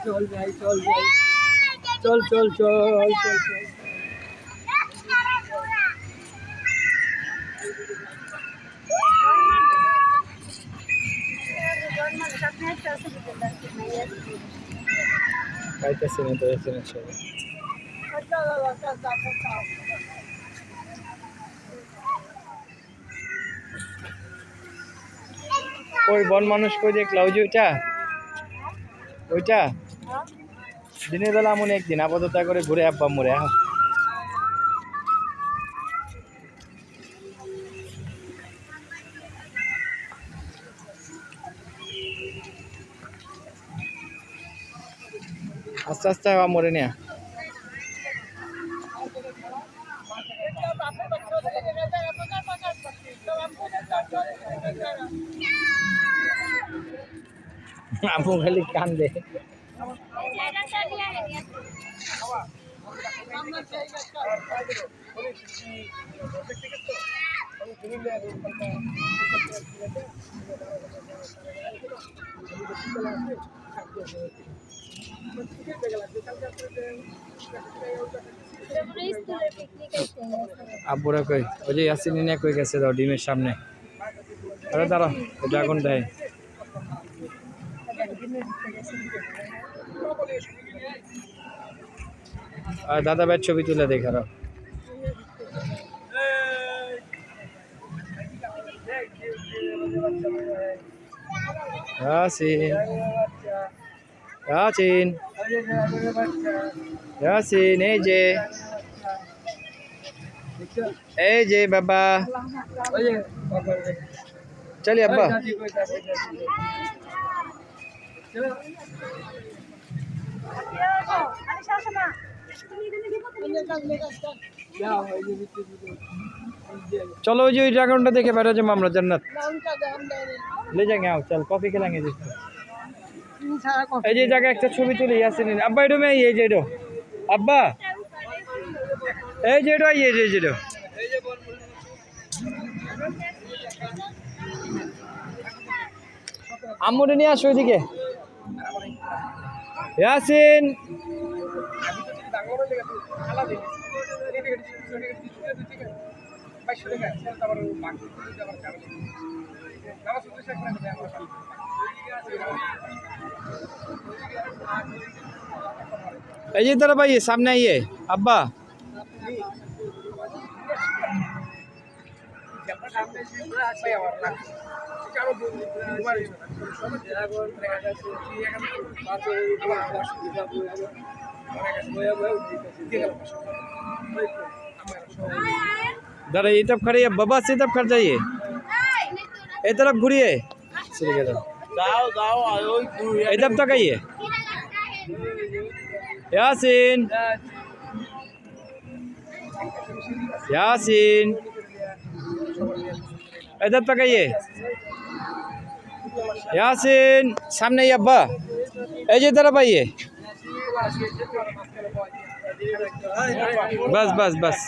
চল ভাই চল ভাই চল চল চল চল চল পাইতেছি না তো এখানে সবাই ওই বন মানুষ কই দেখলা ওই যে ওইটা দিনের বেলা এমন একদিন আপাতত করে ঘুরে আব্বা মরে আস্তে আস্তে মরে নিয়া আমু খালি কান্দে আব্বুরা কই ওই যে ইয়াসিন নিয়ে কই গেছে দাও ডিমের সামনে আরে দাঁড়াও ড্রাগন দেয় আর দাদা ভাইয়ের ছবি তুলে দেখারো ইয়াসিন ইয়াসিন ইয়াসিন এই যে বাবা চলি আব্বা चलो जो ड्रैगन देखे बैठा जो मामला जन्नत ले जाएंगे आओ चल कॉफी खिलाएंगे जिसको ये जगह एक छवि तुले यासिन अब्बा एडो में ये जेडो अब्बा ए जेडो ये जेडो আম্মুরে নিয়ে আসো এদিকে ইয়াসিন ये तरफ आइए सामने आइए अब्बा दादा ये तरफ खड़े बाबा से तरफ खड़ जाइए ये तरफ घूरिए ये तरफ तक आइए यासिन यासिन इधर तक आइए यासिन सामने ही अब्बा ऐसे तरफ आइए बस बस बस